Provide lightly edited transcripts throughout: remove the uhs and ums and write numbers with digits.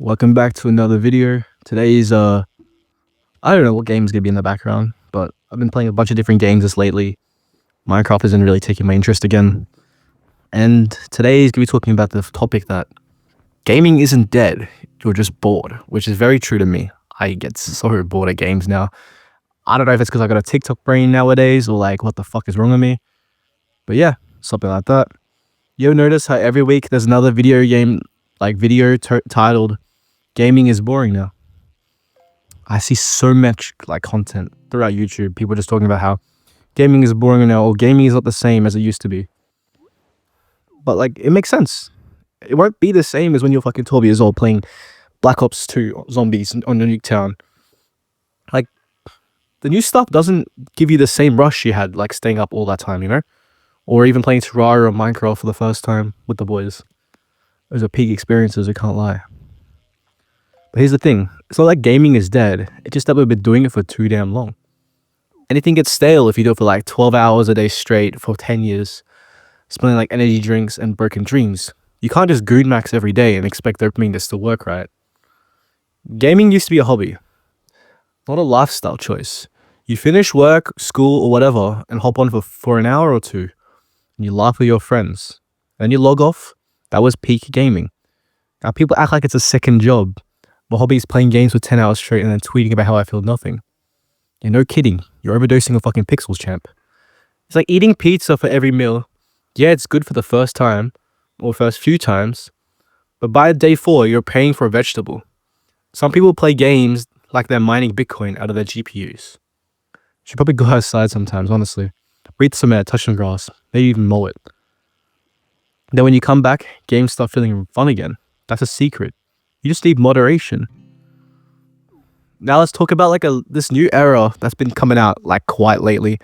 Welcome back to another video. Today's I don't know what game's gonna be in the background, but I've been playing a bunch of different games this lately. Minecraft isn't really taking my interest again. And today's gonna be talking about the topic that gaming isn't dead, you're just bored, which is very true to me. I get so bored of games now. I don't know if it's because I got a TikTok brain nowadays or like what the fuck is wrong with me. But yeah, something like that. You ever notice how every week there's another video game titled Gaming is Boring Now? I see so much like content throughout YouTube. People just talking about how gaming is boring now or gaming is not the same as it used to be. But like, it makes sense. It won't be the same as when you're fucking 12 years old playing Black Ops 2 zombies on the Nuketown. Like, the new stuff doesn't give you the same rush you had like staying up all that time, you know? Or even playing Terraria or Minecraft for the first time with the boys. Those are peak experiences, I can't lie. But here's the thing, it's not like gaming is dead, it's just that we've been doing it for too damn long. Anything gets stale if you do it for like 12 hours a day straight for 10 years, spending like energy drinks and broken dreams. You can't just goon max every day and expect dopamine to still work right. Gaming used to be a hobby, not a lifestyle choice. You finish work, school or whatever and hop on for an hour or two, and you laugh with your friends. Then you log off, that was peak gaming. Now people act like it's a second job. My hobby is playing games for 10 hours straight and then tweeting about how I feel nothing. Yeah, no kidding. You're overdosing on fucking pixels, champ. It's like eating pizza for every meal. Yeah, it's good for the first time, or first few times, but by day 4, you're paying for a vegetable. Some people play games like they're mining Bitcoin out of their GPUs. Should probably go outside sometimes, honestly. Breathe some air, touch some grass, maybe even mow it. Then when you come back, games start feeling fun again. That's a secret. You just need moderation. Now let's talk about like this new era that's been coming out like quite lately.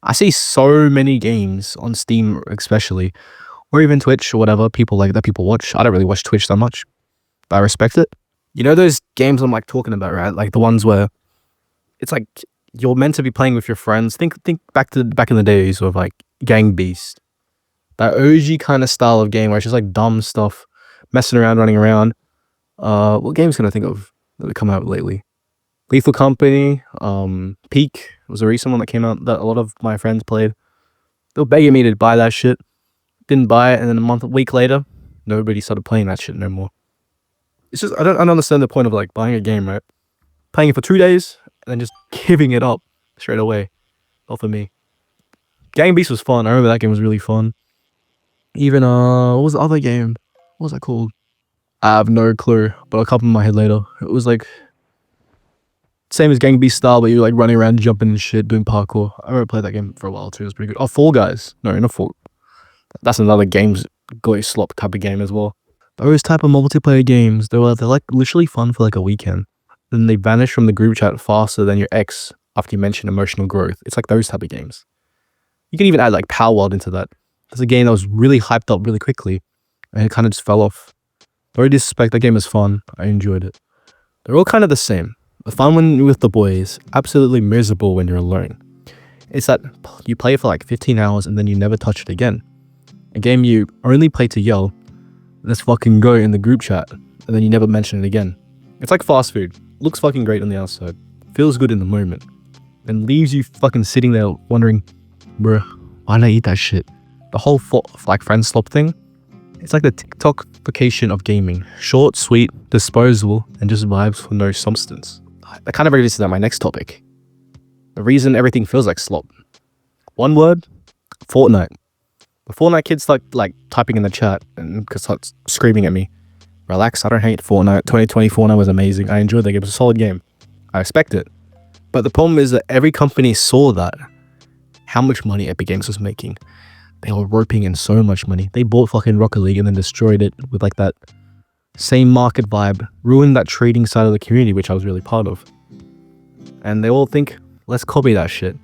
I see so many games on Steam especially, or even Twitch or whatever, people watch. I don't really watch Twitch that much, but I respect it. You know those games I'm like talking about, right? Like the ones where it's like you're meant to be playing with your friends. Think back in the days of like Gang Beast. That OG kind of style of game where it's just like dumb stuff, messing around, running around. What games can I think of that have come out lately? Lethal Company, Peak was a recent one that came out that a lot of my friends played. They were begging me to buy that shit. Didn't buy it, and then a week later, nobody started playing that shit no more. It's just I don't understand the point of like buying a game, right? Playing it for 2 days and then just giving it up straight away. Not for me. Gang Beast was fun. I remember that game was really fun. Even what was the other game? What was that called? I have no clue, but I'll come in my head later. It was like same as Gang Beast style, but you're like running around, jumping and shit, doing parkour. I remember played that game for a while too. It was pretty good. Oh, Fall Guys. No, not Fall. That's another games go slop type of game as well. Those type of multiplayer games, they're like literally fun for like a weekend. Then they vanish from the group chat faster than your ex after you mention emotional growth. It's like those type of games. You can even add like Power World into that. That's a game that was really hyped up really quickly, and it kind of just fell off. No disrespect, that game is fun. I enjoyed it. They're all kind of the same. The fun when with the boys, absolutely miserable when you're alone. It's that you play for like 15 hours and then you never touch it again. A game you only play to yell, let's fucking go in the group chat, and then you never mention it again. It's like fast food. Looks fucking great on the outside. Feels good in the moment. And leaves you fucking sitting there wondering, bruh, why did I eat that shit? The whole like friend slop thing, it's like the TikTokification of gaming. Short, sweet, disposable, and just vibes for no substance. That kind of brings us to my next topic. The reason everything feels like slop. One word, Fortnite. The Fortnite kids start like typing in the chat and start screaming at me. Relax, I don't hate Fortnite. 2020 Fortnite was amazing. I enjoyed the game. It was a solid game. I respect it. But the problem is that every company saw that. How much money Epic Games was making. They were roping in so much money. They bought fucking Rocket League and then destroyed it with like that same market vibe. Ruined that trading side of the community, which I was really part of. And they all think, let's copy that shit.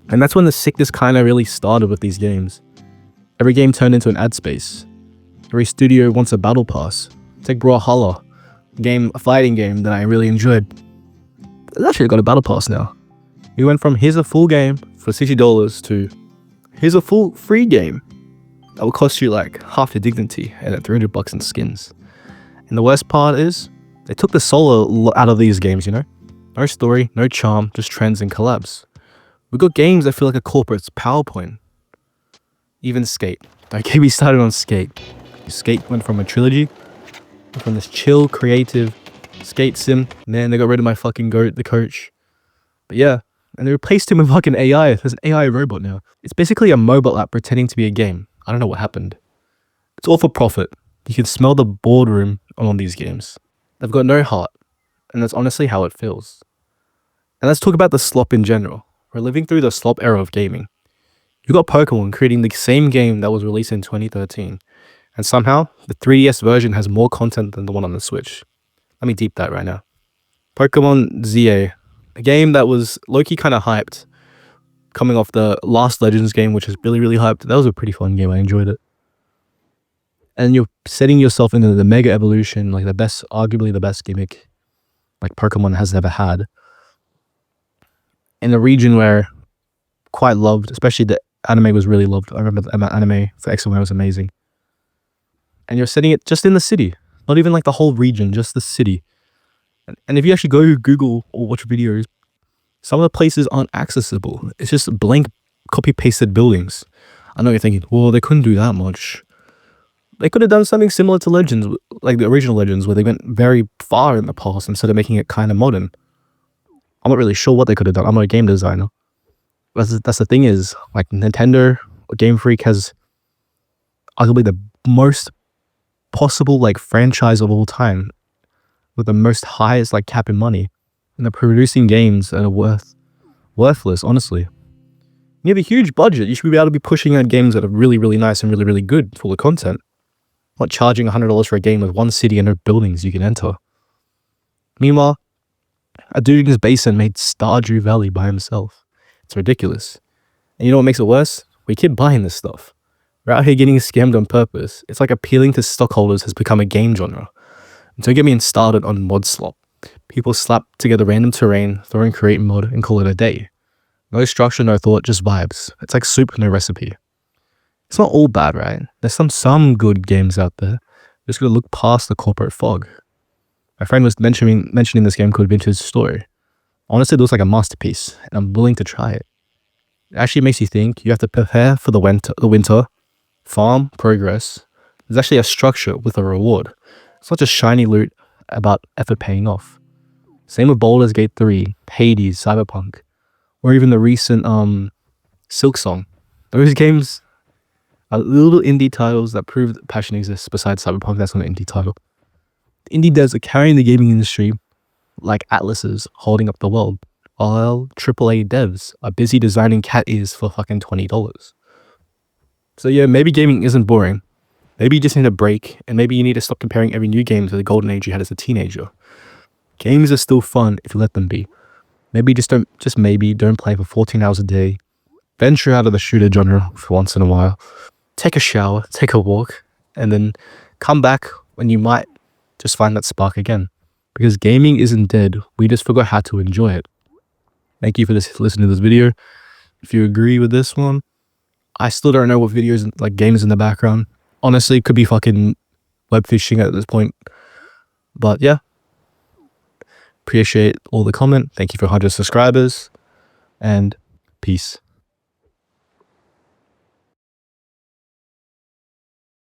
And that's when the sickness kind of really started with these games. Every game turned into an ad space. Every studio wants a battle pass. Take Brawlhalla, a fighting game that I really enjoyed. It's actually got a battle pass now. We went from here's a full game for $60 to here's a full free game that will cost you like half your dignity and at $300 in skins. And the worst part is, They took the soul out of these games, you know? No story, no charm, just trends and collabs. We got games that feel like a corporate's PowerPoint. Even Skate. Don't get me started on Skate. Skate went from a trilogy, from this chill, creative skate sim. Man, they got rid of my fucking goat, the coach. But yeah, and they replaced him with fucking AI. There's an AI robot now. It's basically a mobile app pretending to be a game. I don't know what happened. It's all for profit. You can smell the boardroom on these games. They've got no heart, and that's honestly how it feels. And let's talk about the slop in general. We're living through the slop era of gaming. You got Pokemon creating the same game that was released in 2013, and somehow the 3DS version has more content than the one on the Switch. Let me deep that right now. Pokemon ZA, a game that was low-key kind of hyped, coming off the last Legends game, which is really, really hyped. That was a pretty fun game. I enjoyed it. And you're setting yourself into the Mega Evolution, like arguably the best gimmick like Pokemon has ever had. In a region where quite loved, especially the anime was really loved. I remember the anime for X and Y was amazing. And you're setting it just in the city, not even like the whole region, just the city. And if you actually go Google or watch videos, some of the places aren't accessible. It's just blank copy-pasted buildings. I know you're thinking, well, they couldn't do that much. They could have done something similar to Legends, like the original Legends, where they went very far in the past instead of making it kind of modern. I'm not really sure what they could have done. I'm not a game designer. That's the thing is, like Nintendo or Game Freak has arguably the most possible like franchise of all time, with the most highest like cap in money, and they're producing games that are worthless, honestly. You have a huge budget. You should be able to be pushing out games that are really, really nice and really, really good, full of content. Not charging $100 for a game with one city and no buildings you can enter. Meanwhile, a dude in his basement made Stardew Valley by himself. It's ridiculous. And you know what makes it worse? We keep buying this stuff. We're out here getting scammed on purpose. It's like appealing to stockholders has become a game genre. And don't get me started on mod slop. People slap together random terrain, throw in create mod, and call it a day. No structure, no thought, just vibes. It's like soup, no recipe. It's not all bad, right? There's some good games out there. Just gotta look past the corporate fog. My friend was mentioning this game called Vintage Story. Honestly, it looks like a masterpiece, and I'm willing to try it. It actually makes you think. You have to prepare for the winter, farm, progress. There's actually a structure with a reward. It's not just shiny loot about effort paying off. Same with Baldur's Gate 3, Hades, Cyberpunk, or even the recent Silk Song. Those games are little indie titles that prove that passion exists. Besides Cyberpunk, that's not an indie title. Indie devs are carrying the gaming industry like atlases holding up the world, while AAA devs are busy designing cat ears for fucking $20. So yeah, maybe gaming isn't boring. Maybe you just need a break, and maybe you need to stop comparing every new game to the golden age you had as a teenager. Games are still fun if you let them be. Maybe don't play for 14 hours a day. Venture out of the shooter genre for once in a while. Take a shower, take a walk, and then come back when you might just find that spark again. Because gaming isn't dead, we just forgot how to enjoy it. Thank you for listening to this video. If you agree with this one, I still don't know what videos, like games in the background. Honestly, it could be fucking Webfishing at this point. But yeah. Appreciate all the comment. Thank you for 100 subscribers. And peace.